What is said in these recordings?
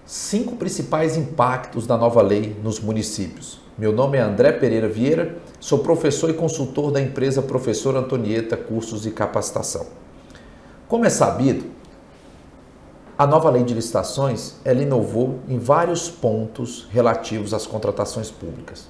5 principais impactos da nova lei nos municípios. Meu nome é André Pereira Vieira, sou professor e consultor da empresa Professor Antonieta Cursos e Capacitação. Como é sabido, a nova lei de licitações, ela inovou em vários pontos relativos às contratações públicas.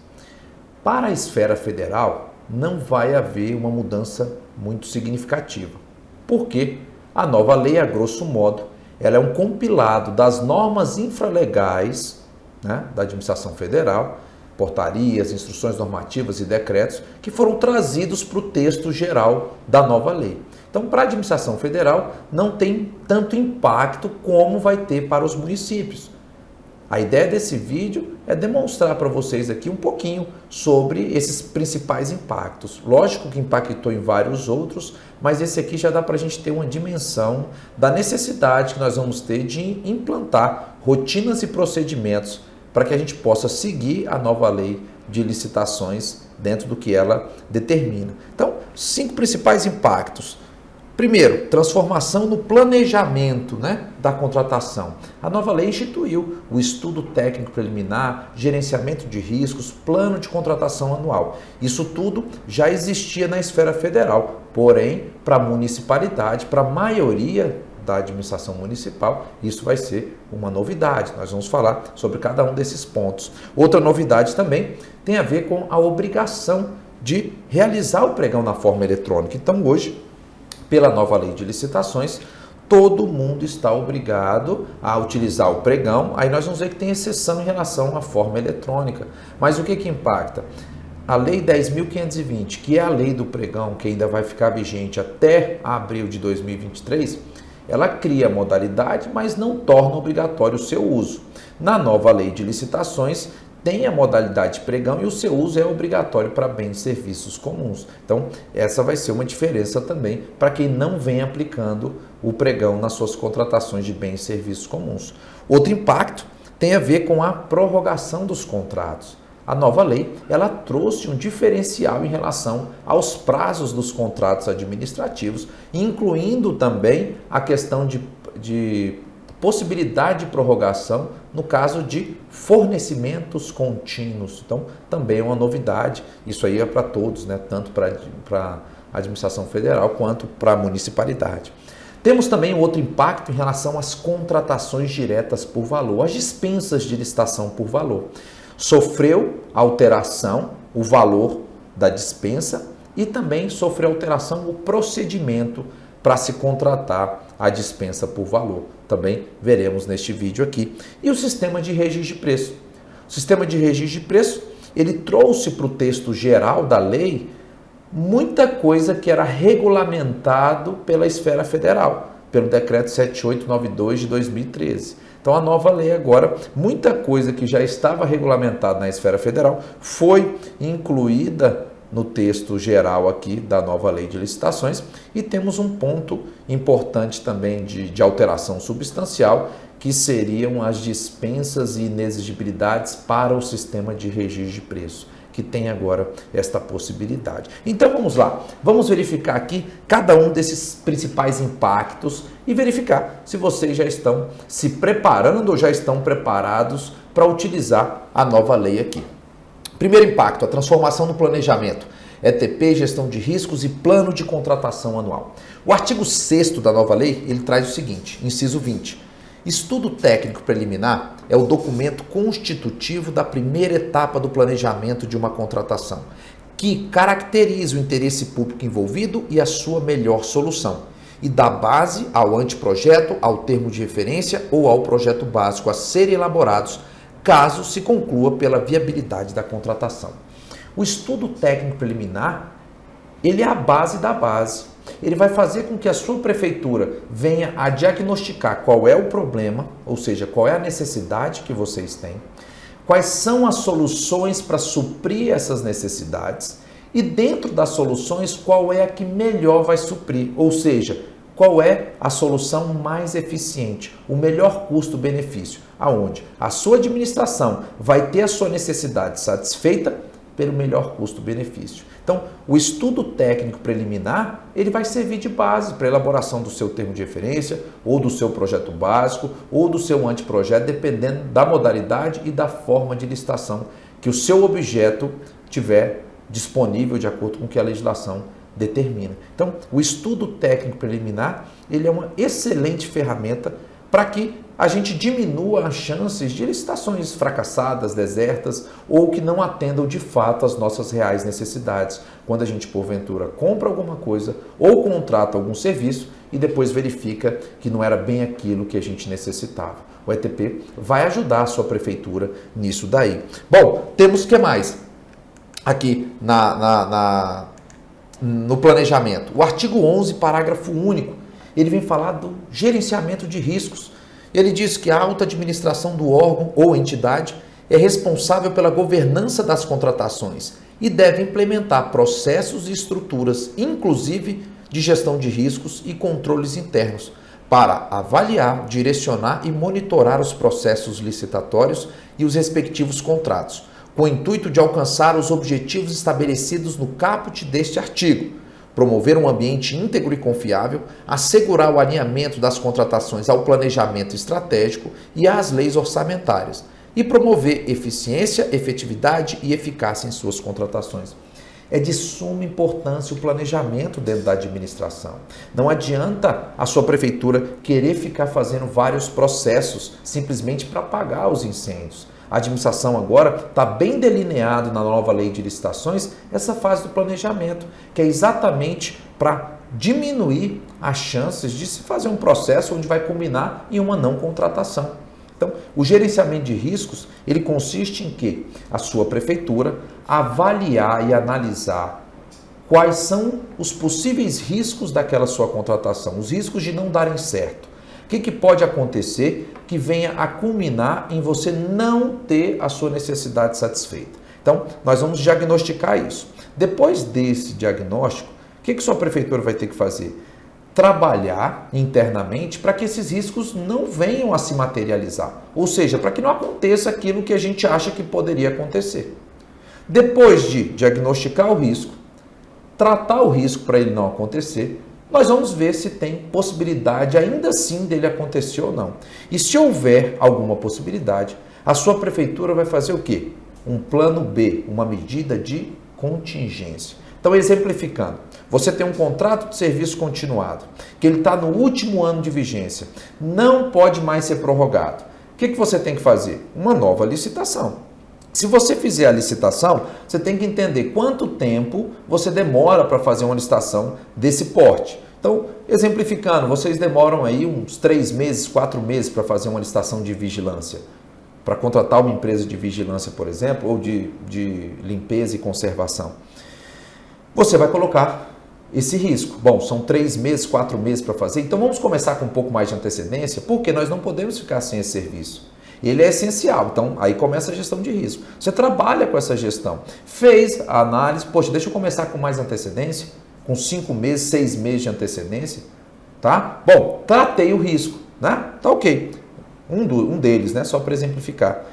Para a esfera federal, não vai haver uma mudança muito significativa, porque a nova lei, a grosso modo, ela é um compilado das normas infralegais, da administração federal, portarias, instruções normativas e decretos que foram trazidos para o texto geral da nova lei. Então, para a administração federal, não tem tanto impacto como vai ter para os municípios. A ideia desse vídeo é demonstrar para vocês aqui um pouquinho sobre esses principais impactos. Lógico que impactou em vários outros, mas esse aqui já dá para a gente ter uma dimensão da necessidade que nós vamos ter de implantar rotinas e procedimentos para que a gente possa seguir a nova lei de licitações dentro do que ela determina. Então, 5 principais impactos. Primeiro, transformação no planejamento da contratação. A nova lei instituiu o estudo técnico preliminar, gerenciamento de riscos, plano de contratação anual. Isso tudo já existia na esfera federal, porém, para a municipalidade, para a maioria da administração municipal, isso vai ser uma novidade. Nós vamos falar sobre cada um desses pontos. Outra novidade também tem a ver com a obrigação de realizar o pregão na forma eletrônica. Então, hoje, pela nova lei de licitações, todo mundo está obrigado a utilizar o pregão. Aí nós vamos ver que tem exceção em relação à forma eletrônica. Mas o que impacta? A lei 10.520, que é a lei do pregão, que ainda vai ficar vigente até abril de 2023, ela cria a modalidade, mas não torna obrigatório o seu uso. Na nova lei de licitações, tem a modalidade de pregão e o seu uso é obrigatório para bens e serviços comuns. Então, essa vai ser uma diferença também para quem não vem aplicando o pregão nas suas contratações de bens e serviços comuns. Outro impacto tem a ver com a prorrogação dos contratos. A nova lei, ela trouxe um diferencial em relação aos prazos dos contratos administrativos, incluindo também a questão de possibilidade de prorrogação no caso de fornecimentos contínuos. Então, também é uma novidade. Isso aí é para todos, tanto para a administração federal quanto para a municipalidade. Temos também outro impacto em relação às contratações diretas por valor, as dispensas de licitação por valor. Sofreu alteração o valor da dispensa e também sofreu alteração o procedimento para se contratar a dispensa por valor. Também veremos neste vídeo aqui. E o sistema de registro de preço. O sistema de registro de preço, ele trouxe para o texto geral da lei muita coisa que era regulamentado pela esfera federal, pelo decreto 7892 de 2013. Então a nova lei agora, muita coisa que já estava regulamentada na esfera federal foi incluída no texto geral aqui da nova lei de licitações e temos um ponto importante também de alteração substancial, que seriam as dispensas e inexigibilidades para o sistema de registro de preço, que tem agora esta possibilidade. Então vamos lá, vamos verificar aqui cada um desses principais impactos e verificar se vocês já estão se preparando ou já estão preparados para utilizar a nova lei aqui. Primeiro impacto, a transformação no planejamento, ETP, gestão de riscos e plano de contratação anual. O artigo 6º da nova lei, ele traz o seguinte, inciso 20. Estudo técnico preliminar é o documento constitutivo da primeira etapa do planejamento de uma contratação, que caracteriza o interesse público envolvido e a sua melhor solução, e dá base ao anteprojeto, ao termo de referência ou ao projeto básico a serem elaborados, caso se conclua pela viabilidade da contratação. O estudo técnico preliminar, ele é a base da base. Ele vai fazer com que a sua prefeitura venha a diagnosticar qual é o problema, ou seja, qual é a necessidade que vocês têm, quais são as soluções para suprir essas necessidades e dentro das soluções qual é a que melhor vai suprir, ou seja, qual é a solução mais eficiente, o melhor custo-benefício, aonde a sua administração vai ter a sua necessidade satisfeita pelo melhor custo-benefício. Então, o estudo técnico preliminar, ele vai servir de base para a elaboração do seu termo de referência, ou do seu projeto básico, ou do seu anteprojeto, dependendo da modalidade e da forma de licitação que o seu objeto tiver disponível de acordo com o que a legislação determina. Então, o estudo técnico preliminar, ele é uma excelente ferramenta para que a gente diminua as chances de licitações fracassadas, desertas ou que não atendam de fato às nossas reais necessidades. Quando a gente, porventura, compra alguma coisa ou contrata algum serviço e depois verifica que não era bem aquilo que a gente necessitava. O ETP vai ajudar a sua prefeitura nisso daí. Bom, temos o que mais aqui no planejamento? O artigo 11, parágrafo único, ele vem falar do gerenciamento de riscos. Ele diz que a alta administração do órgão ou entidade é responsável pela governança das contratações e deve implementar processos e estruturas, inclusive de gestão de riscos e controles internos, para avaliar, direcionar e monitorar os processos licitatórios e os respectivos contratos, com o intuito de alcançar os objetivos estabelecidos no caput deste artigo, promover um ambiente íntegro e confiável, assegurar o alinhamento das contratações ao planejamento estratégico e às leis orçamentárias, e promover eficiência, efetividade e eficácia em suas contratações. É de suma importância o planejamento dentro da administração. Não adianta a sua prefeitura querer ficar fazendo vários processos simplesmente para apagar os incêndios. A administração agora está bem delineado na nova lei de licitações essa fase do planejamento, que é exatamente para diminuir as chances de se fazer um processo onde vai culminar em uma não contratação. Então, o gerenciamento de riscos, ele consiste em que a sua prefeitura avaliar e analisar quais são os possíveis riscos daquela sua contratação, os riscos de não darem certo. O que pode acontecer que venha a culminar em você não ter a sua necessidade satisfeita? Então, nós vamos diagnosticar isso. Depois desse diagnóstico, o que sua prefeitura vai ter que fazer? Trabalhar internamente para que esses riscos não venham a se materializar. Ou seja, para que não aconteça aquilo que a gente acha que poderia acontecer. Depois de diagnosticar o risco, tratar o risco para ele não acontecer, nós vamos ver se tem possibilidade ainda assim dele acontecer ou não. E se houver alguma possibilidade, a sua prefeitura vai fazer o quê? Um plano B, uma medida de contingência. Então, exemplificando, você tem um contrato de serviço continuado, que ele está no último ano de vigência, não pode mais ser prorrogado. O que você tem que fazer? Uma nova licitação. Se você fizer a licitação, você tem que entender quanto tempo você demora para fazer uma licitação desse porte. Então, exemplificando, vocês demoram aí uns 3 meses, 4 meses para fazer uma licitação de vigilância. Para contratar uma empresa de vigilância, por exemplo, ou de limpeza e conservação. Você vai colocar esse risco. Bom, são 3 meses, 4 meses para fazer, então vamos começar com um pouco mais de antecedência, porque nós não podemos ficar sem esse serviço. Ele é essencial, então aí começa a gestão de risco. Você trabalha com essa gestão. Fez a análise, poxa, deixa eu começar com mais antecedência, com 5 meses, 6 meses de antecedência, tá? Bom, tratei o risco, né? Tá ok. Um deles, né? Só para exemplificar.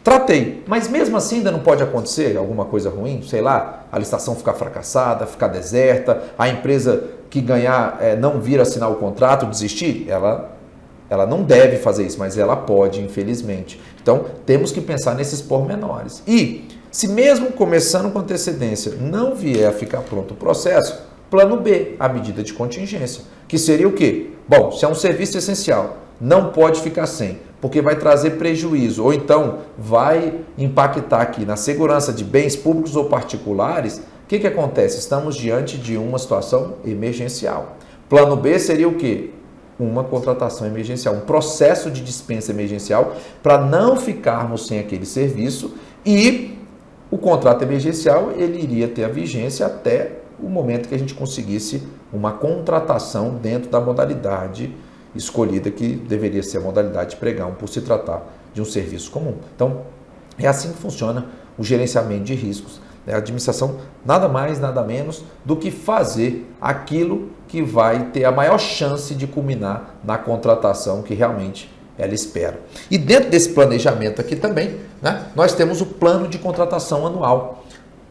Tratei, mas mesmo assim ainda não pode acontecer alguma coisa ruim, sei lá, a licitação ficar fracassada, ficar deserta, a empresa que ganhar não vir assinar o contrato, desistir, ela não deve fazer isso, mas ela pode, infelizmente. Então, temos que pensar nesses pormenores. E, se mesmo começando com antecedência não vier a ficar pronto o processo, plano B, a medida de contingência, que seria o quê? Bom, se é um serviço essencial, não pode ficar sem, porque vai trazer prejuízo, ou então vai impactar aqui na segurança de bens públicos ou particulares. O que acontece? Estamos diante de uma situação emergencial. Plano B seria o quê? Uma contratação emergencial, um processo de dispensa emergencial para não ficarmos sem aquele serviço, e o contrato emergencial ele iria ter a vigência até o momento que a gente conseguisse uma contratação dentro da modalidade escolhida, que deveria ser a modalidade de pregão, por se tratar de um serviço comum. Então, é assim que funciona o gerenciamento de riscos. A administração nada mais, nada menos do que fazer aquilo que vai ter a maior chance de culminar na contratação que realmente ela espera. E dentro desse planejamento aqui também, né, nós temos o plano de contratação anual.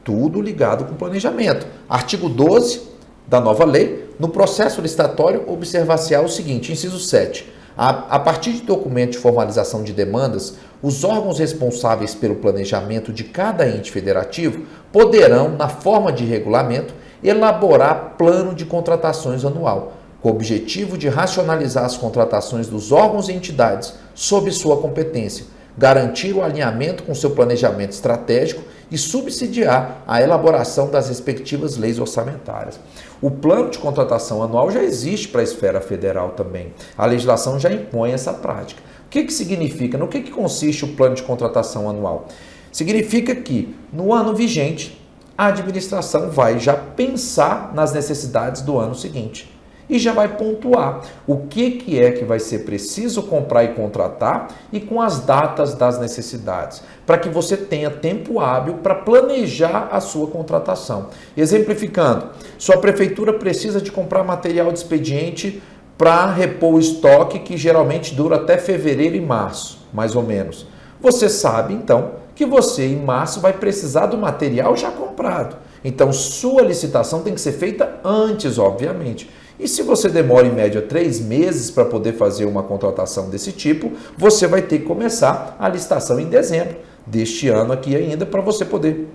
Tudo ligado com planejamento. Artigo 12 da nova lei, no processo licitatório, observar-se-á o seguinte, inciso 7. A partir de documento de formalização de demandas, os órgãos responsáveis pelo planejamento de cada ente federativo poderão, na forma de regulamento, elaborar plano de contratações anual, com o objetivo de racionalizar as contratações dos órgãos e entidades sob sua competência, garantir o alinhamento com seu planejamento estratégico e subsidiar a elaboração das respectivas leis orçamentárias. O plano de contratação anual já existe para a esfera federal também. A legislação já impõe essa prática. O que significa? No que consiste o plano de contratação anual? Significa que, no ano vigente, a administração vai já pensar nas necessidades do ano seguinte e já vai pontuar o que é que vai ser preciso comprar e contratar e com as datas das necessidades, para que você tenha tempo hábil para planejar a sua contratação. Exemplificando, sua prefeitura precisa de comprar material de expediente para repor o estoque que geralmente dura até fevereiro e março, mais ou menos. Você sabe, então, que você em março vai precisar do material já comprado. Então, sua licitação tem que ser feita antes, obviamente. E se você demora em média 3 meses para poder fazer uma contratação desse tipo, você vai ter que começar a licitação em dezembro deste ano aqui ainda para você poder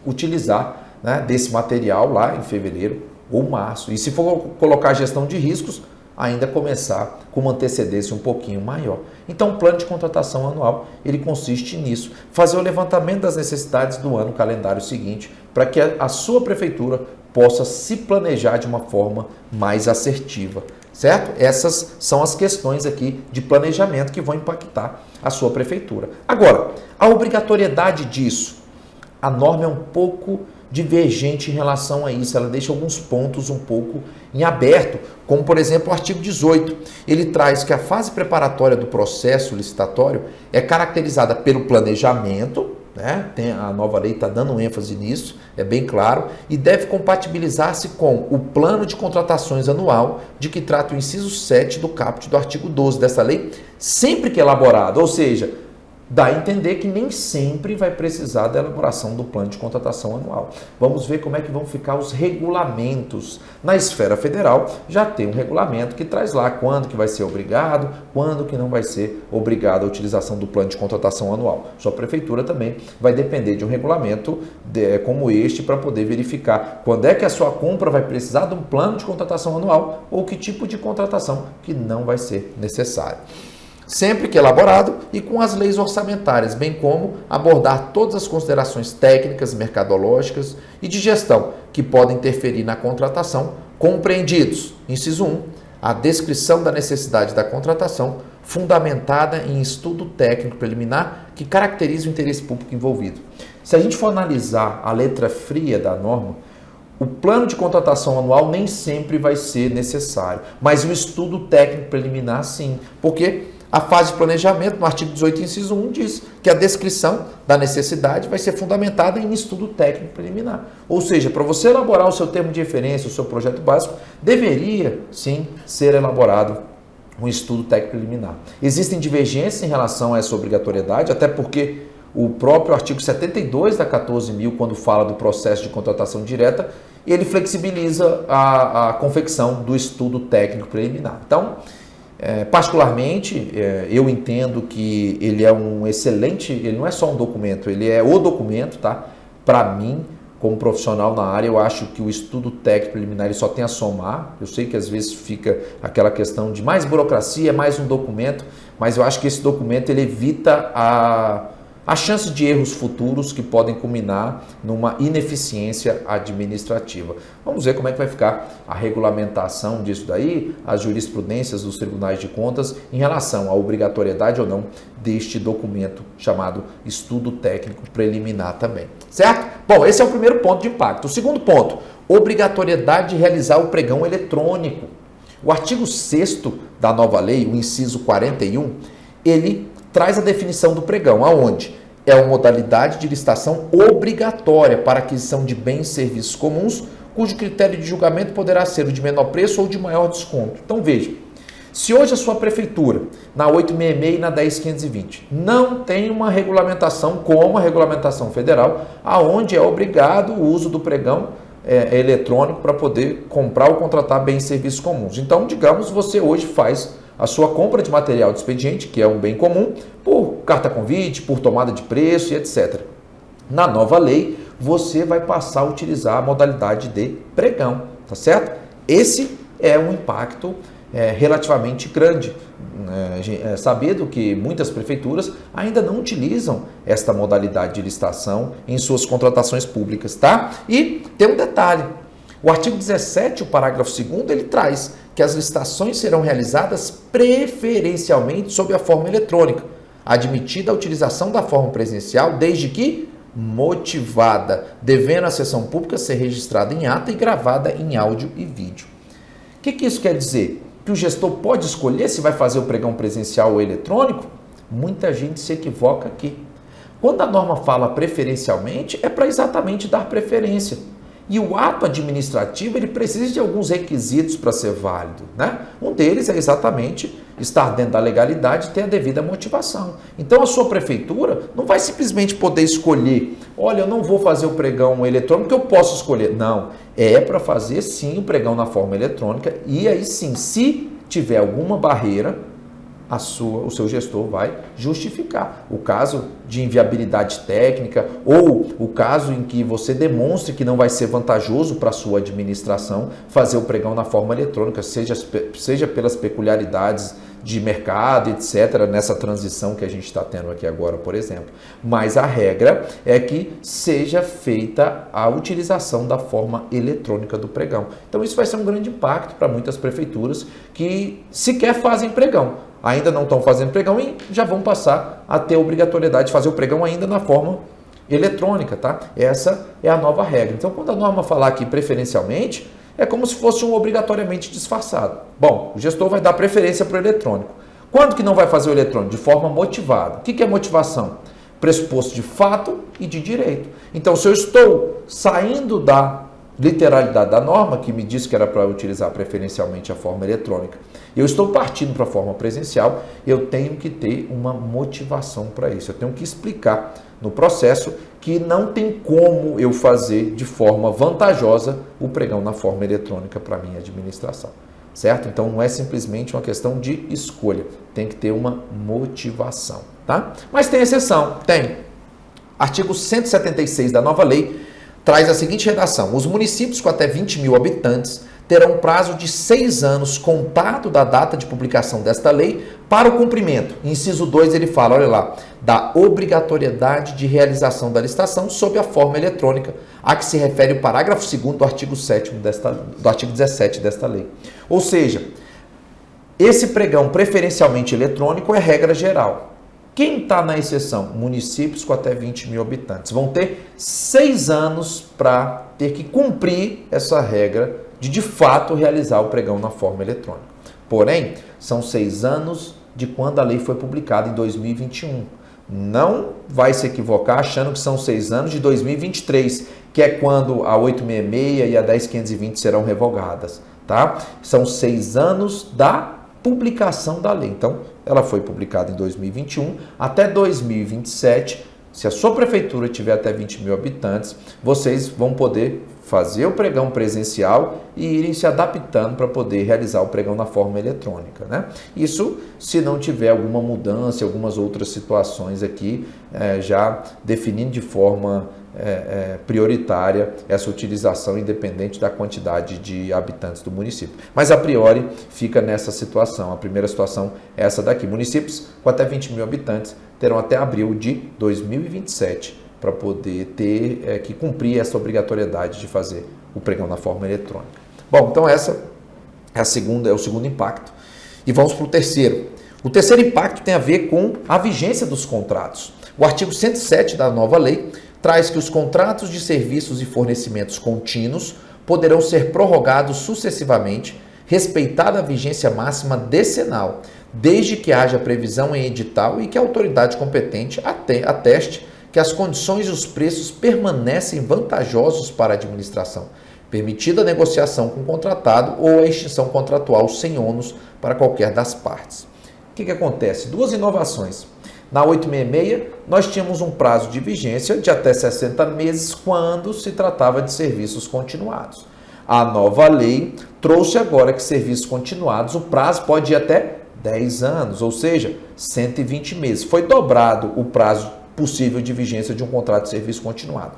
utilizar, né, desse material lá em fevereiro ou março. E se for colocar gestão de riscos, ainda começar com uma antecedência um pouquinho maior. Então, o plano de contratação anual, ele consiste nisso, fazer o levantamento das necessidades do ano calendário seguinte, para que a sua prefeitura possa se planejar de uma forma mais assertiva, certo? Essas são as questões aqui de planejamento que vão impactar a sua prefeitura. Agora, a obrigatoriedade disso, a norma é um pouco divergente em relação a isso, ela deixa alguns pontos um pouco em aberto, como por exemplo o artigo 18, ele traz que a fase preparatória do processo licitatório é caracterizada pelo planejamento, né? A nova lei está dando ênfase nisso, é bem claro, e deve compatibilizar-se com o plano de contratações anual, de que trata o inciso 7 do caput do artigo 12 dessa lei, sempre que elaborado, ou seja, dá a entender que nem sempre vai precisar da elaboração do plano de contratação anual. Vamos ver como é que vão ficar os regulamentos. Na esfera federal, já tem um regulamento que traz lá quando que vai ser obrigado, quando que não vai ser obrigado a utilização do plano de contratação anual. Sua prefeitura também vai depender de um regulamento como este para poder verificar quando é que a sua compra vai precisar de um plano de contratação anual ou que tipo de contratação que não vai ser necessário. Sempre que elaborado e com as leis orçamentárias, bem como abordar todas as considerações técnicas, mercadológicas e de gestão que podem interferir na contratação, compreendidos, inciso 1, a descrição da necessidade da contratação fundamentada em estudo técnico preliminar que caracterize o interesse público envolvido. Se a gente for analisar a letra fria da norma, o plano de contratação anual nem sempre vai ser necessário, mas o estudo técnico preliminar sim, porque a fase de planejamento, no artigo 18, inciso 1, diz que a descrição da necessidade vai ser fundamentada em estudo técnico preliminar. Ou seja, para você elaborar o seu termo de referência, o seu projeto básico, deveria, sim, ser elaborado um estudo técnico preliminar. Existem divergências em relação a essa obrigatoriedade, até porque o próprio artigo 72 da 14.000, quando fala do processo de contratação direta, ele flexibiliza a confecção do estudo técnico preliminar. Então, particularmente, eu entendo que ele é um excelente, ele não é só um documento, ele é o documento, tá? Para mim, como profissional na área, eu acho que o estudo técnico preliminar ele só tem a somar. Eu sei que às vezes fica aquela questão de mais burocracia, mais um documento, mas eu acho que esse documento ele evita a chance de erros futuros que podem culminar numa ineficiência administrativa. Vamos ver como é que vai ficar a regulamentação disso daí, as jurisprudências dos tribunais de contas em relação à obrigatoriedade ou não deste documento chamado estudo técnico preliminar também. Certo? Bom, esse é o primeiro ponto de impacto. O segundo ponto, obrigatoriedade de realizar o pregão eletrônico. O artigo 6º da nova lei, o inciso 41, ele traz a definição do pregão, aonde é uma modalidade de licitação obrigatória para aquisição de bens e serviços comuns, cujo critério de julgamento poderá ser o de menor preço ou de maior desconto. Então veja, Se hoje a sua prefeitura, na 866 e na 10520, não tem uma regulamentação como a regulamentação federal, aonde é obrigado o uso do pregão eletrônico para poder comprar ou contratar bens e serviços comuns. Então, digamos, você hoje faz a sua compra de material de expediente, que é um bem comum, por carta convite, por tomada de preço e etc. Na nova lei, você vai passar a utilizar a modalidade de pregão, tá certo? Esse é um impacto relativamente grande, sabendo que muitas prefeituras ainda não utilizam esta modalidade de licitação em suas contratações públicas, tá? E tem um detalhe, o artigo 17, o parágrafo 2º, ele traz que as licitações serão realizadas preferencialmente sob a forma eletrônica, admitida a utilização da forma presencial desde que motivada, devendo a sessão pública ser registrada em ata e gravada em áudio e vídeo. O que isso quer dizer? Que o gestor pode escolher se vai fazer o pregão presencial ou eletrônico? Muita gente se equivoca aqui. Quando a norma fala preferencialmente, é para exatamente dar preferência. E o ato administrativo, ele precisa de alguns requisitos para ser válido, né? Um deles é exatamente estar dentro da legalidade e ter a devida motivação. Então, a sua prefeitura não vai simplesmente poder escolher, olha, eu não vou fazer o pregão eletrônico porque eu posso escolher. Não, é para fazer sim o pregão na forma eletrônica e aí sim, se tiver alguma barreira, o seu gestor vai justificar. O caso de inviabilidade técnica ou o caso em que você demonstre que não vai ser vantajoso para a sua administração fazer o pregão na forma eletrônica, seja pelas peculiaridades de mercado, etc., nessa transição que a gente está tendo aqui agora, por exemplo. Mas a regra é que seja feita a utilização da forma eletrônica do pregão. Então isso vai ser um grande impacto para muitas prefeituras que sequer fazem pregão. Ainda não estão fazendo pregão e já vão passar a ter a obrigatoriedade de fazer o pregão ainda na forma eletrônica, tá? Essa é a nova regra. Então, quando a norma falar aqui preferencialmente, é como se fosse um obrigatoriamente disfarçado. Bom, o gestor vai dar preferência para o eletrônico. Quando que não vai fazer o eletrônico? De forma motivada. O que é motivação? Pressuposto de fato e de direito. Então, se eu estou saindo da literalidade da norma, que me diz que era para utilizar preferencialmente a forma eletrônica, eu estou partindo para a forma presencial, eu tenho que ter uma motivação para isso. Eu tenho que explicar no processo que não tem como eu fazer de forma vantajosa o pregão na forma eletrônica para a minha administração, certo? Então não é simplesmente uma questão de escolha, tem que ter uma motivação, tá? Mas tem exceção, tem. Artigo 176 da nova lei traz a seguinte redação: os municípios com até 20 mil habitantes terão prazo de 6 anos contado da data de publicação desta lei para o cumprimento. Inciso 2 ele fala, olha lá, da obrigatoriedade de realização da licitação sob a forma eletrônica, a que se refere o parágrafo 2º do artigo 7º do artigo 17 desta lei. Ou seja, esse pregão preferencialmente eletrônico é regra geral. Quem está na exceção? Municípios com até 20 mil habitantes. Vão ter 6 anos para ter que cumprir essa regra de fato realizar o pregão na forma eletrônica. Porém, são 6 anos de quando a lei foi publicada em 2021. Não vai se equivocar achando que são 6 anos de 2023, que é quando a 866 e a 10520 serão revogadas, tá? São 6 anos da publicação da lei. Então, ela foi publicada em 2021, até 2027, se a sua prefeitura tiver até 20 mil habitantes, vocês vão poder fazer o pregão presencial e irem se adaptando para poder realizar o pregão na forma eletrônica, né? Isso se não tiver alguma mudança, algumas outras situações aqui, já definindo de forma prioritária essa utilização independente da quantidade de habitantes do município. Mas a priori fica nessa situação. A primeira situação é essa daqui. Municípios com até 20 mil habitantes terão até abril de 2027 para poder ter que cumprir essa obrigatoriedade de fazer o pregão na forma eletrônica. Bom, então essa é o segundo impacto. E vamos para o terceiro. O terceiro impacto tem a ver com a vigência dos contratos. O artigo 107 da nova lei traz que os contratos de serviços e fornecimentos contínuos poderão ser prorrogados sucessivamente, respeitada a vigência máxima decenal, desde que haja previsão em edital e que a autoridade competente ateste que as condições e os preços permanecem vantajosos para a administração. permitida a negociação com o contratado ou a extinção contratual sem ônus para qualquer das partes. O que acontece? Duas inovações. Na 866, nós tínhamos um prazo de vigência de até 60 meses quando se tratava de serviços continuados. A nova lei trouxe agora que serviços continuados, o prazo pode ir até 10 anos, ou seja, 120 meses. Foi dobrado o prazo possível de vigência de um contrato de serviço continuado.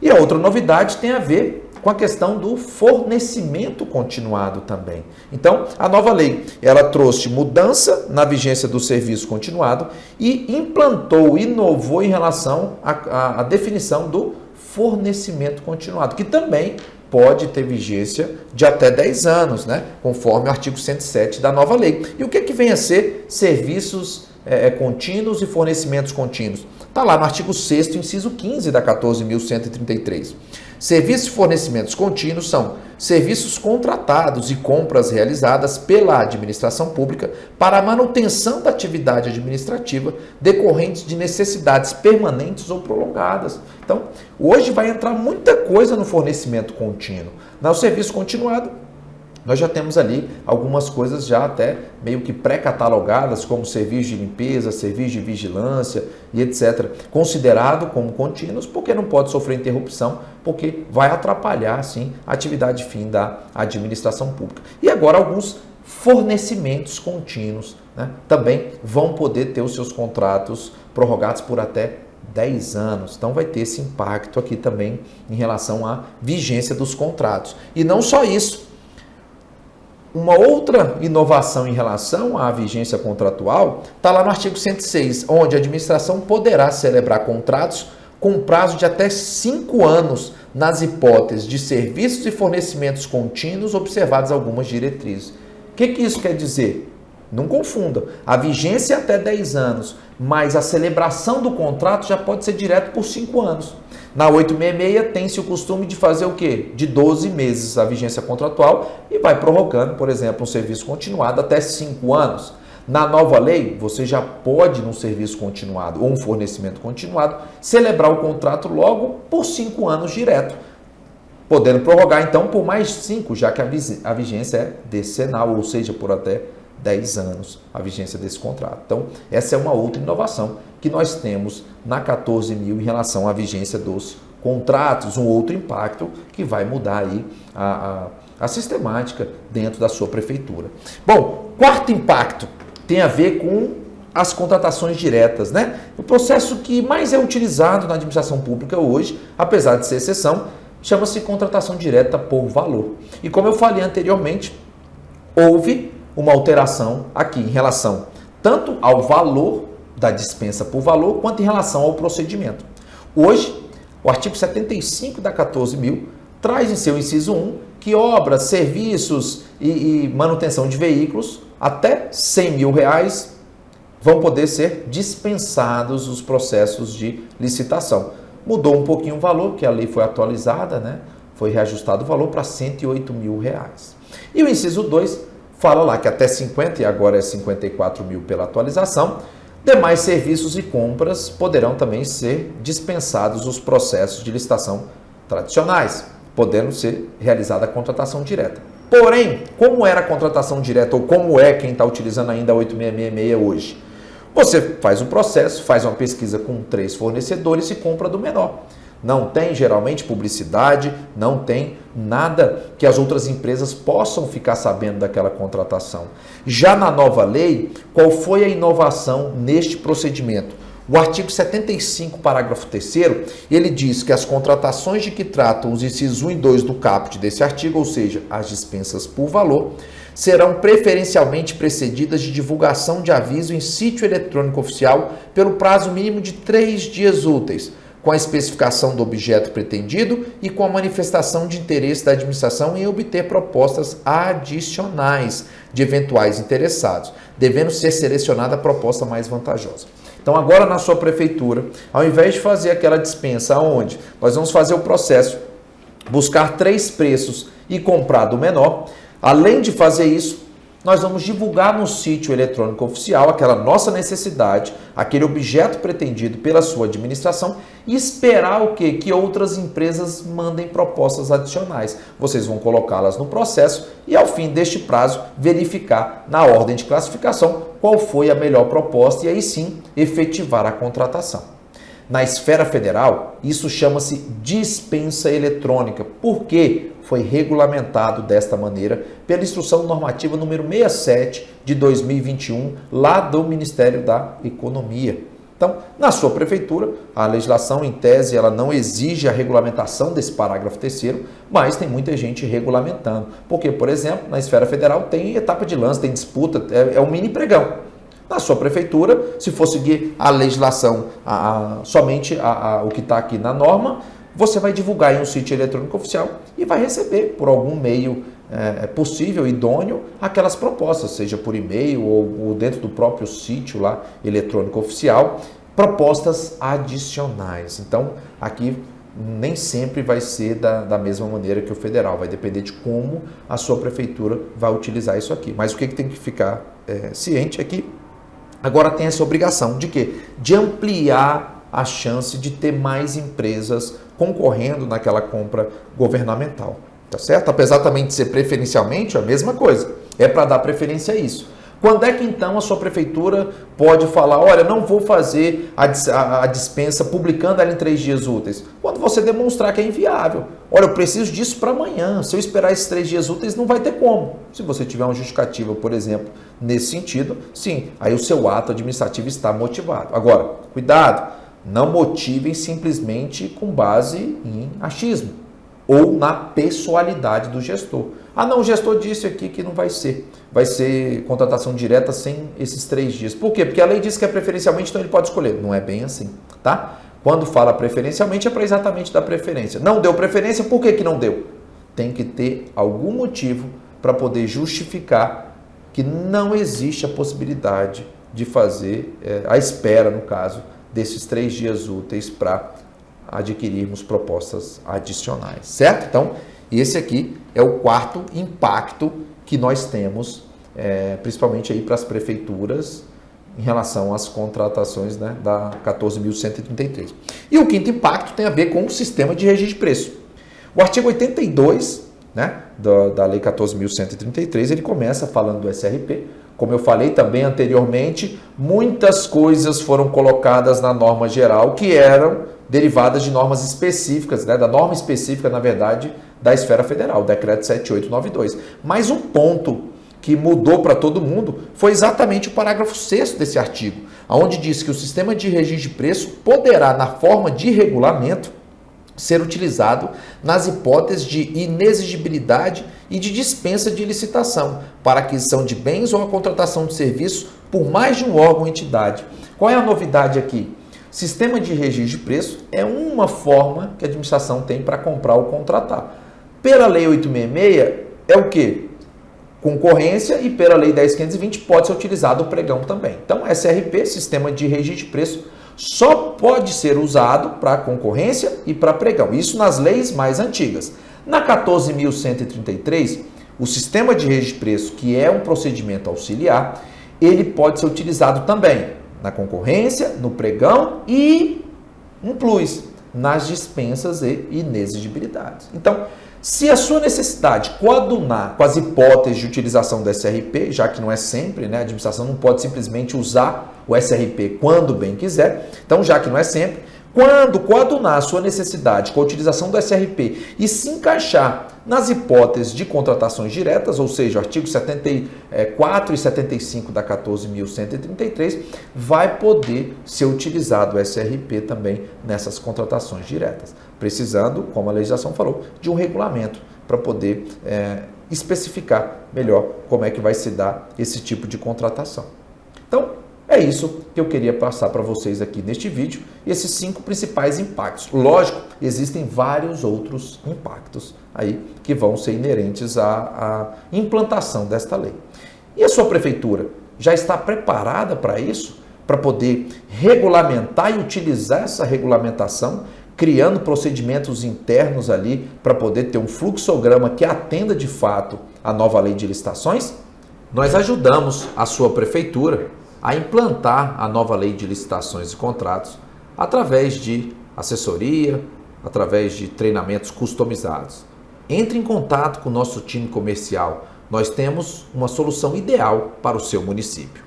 E a outra novidade tem a ver com a questão do fornecimento continuado também. Então, a nova lei, ela trouxe mudança na vigência do serviço continuado e implantou, inovou em relação à definição do fornecimento continuado, que também pode ter vigência de até 10 anos, né? Conforme o artigo 107 da nova lei. E o que vem a ser serviços contínuos e fornecimentos contínuos? Está lá no artigo 6º, inciso 15 da 14.133. Serviços e fornecimentos contínuos são serviços contratados e compras realizadas pela administração pública para a manutenção da atividade administrativa decorrentes de necessidades permanentes ou prolongadas. Então, hoje vai entrar muita coisa no fornecimento contínuo. No serviço continuado, nós já temos ali algumas coisas já até meio que pré-catalogadas, como serviço de limpeza, serviço de vigilância e etc. Considerado como contínuos, porque não pode sofrer interrupção, porque vai atrapalhar, sim, a atividade fim da administração pública. E agora alguns fornecimentos contínuos, né, também vão poder ter os seus contratos prorrogados por até 10 anos. Então vai ter esse impacto aqui também em relação à vigência dos contratos. E não só isso. Uma outra inovação em relação à vigência contratual está lá no artigo 106, onde a administração poderá celebrar contratos com prazo de até 5 anos nas hipóteses de serviços e fornecimentos contínuos observadas algumas diretrizes. O que isso quer dizer? Não confunda. A vigência é até 10 anos, mas a celebração do contrato já pode ser direto por 5 anos. Na 866 tem-se o costume de fazer o quê? De 12 meses a vigência contratual e vai prorrogando, por exemplo, um serviço continuado até 5 anos. Na nova lei, você já pode, num serviço continuado ou um fornecimento continuado, celebrar o contrato logo por 5 anos direto, podendo prorrogar então por mais 5, já que a vigência é decenal, ou seja, por até 10 anos a vigência desse contrato. Então, essa é uma outra inovação que nós temos na 14.000 em relação à vigência dos contratos, um outro impacto que vai mudar aí a sistemática dentro da sua prefeitura. Bom, quarto impacto tem a ver com as contratações diretas, né? O processo que mais é utilizado na administração pública hoje, apesar de ser exceção, chama-se contratação direta por valor. E como eu falei anteriormente, houve uma alteração aqui em relação tanto ao valor da dispensa por valor, quanto em relação ao procedimento. Hoje, o artigo 75 da 14.000 traz em seu inciso 1 que obras, serviços e manutenção de veículos até R$100.000 vão poder ser dispensados os processos de licitação. Mudou um pouquinho o valor, que a lei foi atualizada, né? Foi reajustado o valor para R$108.000. E o inciso 2 fala lá que até 50, e agora é 54.000 pela atualização, demais serviços e compras poderão também ser dispensados os processos de licitação tradicionais, podendo ser realizada a contratação direta. Porém, como era a contratação direta, ou como é quem está utilizando ainda a 8666 hoje? Você faz um processo, faz uma pesquisa com 3 fornecedores e compra do menor. Não tem, geralmente, publicidade, não tem nada que as outras empresas possam ficar sabendo daquela contratação. Já na nova lei, qual foi a inovação neste procedimento? O artigo 75, parágrafo 3º, ele diz que as contratações de que tratam os incisos 1 e 2 do caput desse artigo, ou seja, as dispensas por valor, serão preferencialmente precedidas de divulgação de aviso em sítio eletrônico oficial pelo prazo mínimo de 3 dias úteis, com a especificação do objeto pretendido e com a manifestação de interesse da administração em obter propostas adicionais de eventuais interessados, devendo ser selecionada a proposta mais vantajosa. Então, agora na sua prefeitura, ao invés de fazer aquela dispensa onde nós vamos fazer o processo, buscar 3 preços e comprar do menor, além de fazer isso, nós vamos divulgar no sítio eletrônico oficial aquela nossa necessidade, aquele objeto pretendido pela sua administração e esperar o quê? Que outras empresas mandem propostas adicionais. Vocês vão colocá-las no processo e ao fim deste prazo verificar na ordem de classificação qual foi a melhor proposta e aí sim efetivar a contratação. Na esfera federal, isso chama-se dispensa eletrônica. Por quê? Foi regulamentado desta maneira pela Instrução Normativa número 67 de 2021, lá do Ministério da Economia. Então, na sua prefeitura, a legislação, em tese, ela não exige a regulamentação desse parágrafo 3º, mas tem muita gente regulamentando. Porque, por exemplo, na esfera federal tem etapa de lance, tem disputa, é um mini pregão. Na sua prefeitura, se for seguir a legislação, somente o que está aqui na norma, você vai divulgar em um sítio eletrônico oficial e vai receber por algum meio possível, idôneo, aquelas propostas, seja por e-mail ou dentro do próprio sítio lá eletrônico oficial, propostas adicionais. Então, aqui nem sempre vai ser da mesma maneira que o federal, vai depender de como a sua prefeitura vai utilizar isso aqui. Mas o que tem que ficar ciente é que agora tem essa obrigação de quê? De ampliar a chance de ter mais empresas concorrendo naquela compra governamental, tá certo? Apesar também de ser preferencialmente a mesma coisa, é para dar preferência a isso. Quando é que então a sua prefeitura pode falar, olha, não vou fazer a dispensa publicando ela em 3 dias úteis? Quando você demonstrar que é inviável. Olha, eu preciso disso para amanhã. Se eu esperar esses 3 dias úteis, não vai ter como. Se você tiver uma justificativa, por exemplo, nesse sentido, sim, aí o seu ato administrativo está motivado. Agora, cuidado, não motivem simplesmente com base em achismo ou na pessoalidade do gestor. Ah, não, o gestor disse aqui que não vai ser. Vai ser contratação direta sem esses 3 dias. Por quê? Porque a lei diz que é preferencialmente, então ele pode escolher. Não é bem assim, tá? Quando fala preferencialmente, é para exatamente dar preferência. Não deu preferência, por que não deu? Tem que ter algum motivo para poder justificar que não existe a possibilidade de fazer a espera, no caso, desses 3 dias úteis para adquirirmos propostas adicionais, certo? Então, esse aqui é o 4º impacto que nós temos, principalmente aí para as prefeituras, em relação às contratações, né, da 14.133. E o 5º impacto tem a ver com o sistema de registro de preço. O artigo 82, né, da Lei 14.133, ele começa falando do SRP. Como eu falei também anteriormente, muitas coisas foram colocadas na norma geral que eram derivadas de normas específicas, né, da norma específica, na verdade, da esfera federal, o decreto 7892. Mas um ponto que mudou para todo mundo foi exatamente o parágrafo 6º desse artigo, onde diz que o sistema de registro de preço poderá, na forma de regulamento, ser utilizado nas hipóteses de inexigibilidade e de dispensa de licitação para aquisição de bens ou a contratação de serviços por mais de um órgão ou entidade. Qual é a novidade aqui? Sistema de registro de preço é uma forma que a administração tem para comprar ou contratar. Pela Lei 866 é o quê? Concorrência, e pela Lei 10.520 pode ser utilizado o pregão também. Então, SRP, Sistema de Registro de Preço, só pode ser usado para concorrência e para pregão. Isso nas leis mais antigas. Na 14.133, o Sistema de Registro de Preço, que é um procedimento auxiliar, ele pode ser utilizado também na concorrência, no pregão e um plus, nas dispensas e inexigibilidades. Então, se a sua necessidade coadunar com as hipóteses de utilização do SRP, já que não é sempre, né, a administração não pode simplesmente usar o SRP quando bem quiser, então já que não é sempre, quando coadunar a sua necessidade com a utilização do SRP e se encaixar nas hipóteses de contratações diretas, ou seja, o artigo 74 e 75 da 14.133, vai poder ser utilizado o SRP também nessas contratações diretas, precisando, como a legislação falou, de um regulamento para poder especificar melhor como é que vai se dar esse tipo de contratação. Então, é isso que eu queria passar para vocês aqui neste vídeo, esses 5 principais impactos. Lógico, existem vários outros impactos aí que vão ser inerentes à implantação desta lei. E a sua prefeitura já está preparada para isso? Para poder regulamentar e utilizar essa regulamentação, criando procedimentos internos ali para poder ter um fluxograma que atenda de fato a nova lei de licitações? Nós ajudamos a sua prefeitura a implantar a nova lei de licitações e contratos através de assessoria, através de treinamentos customizados. Entre em contato com o nosso time comercial. Nós temos uma solução ideal para o seu município.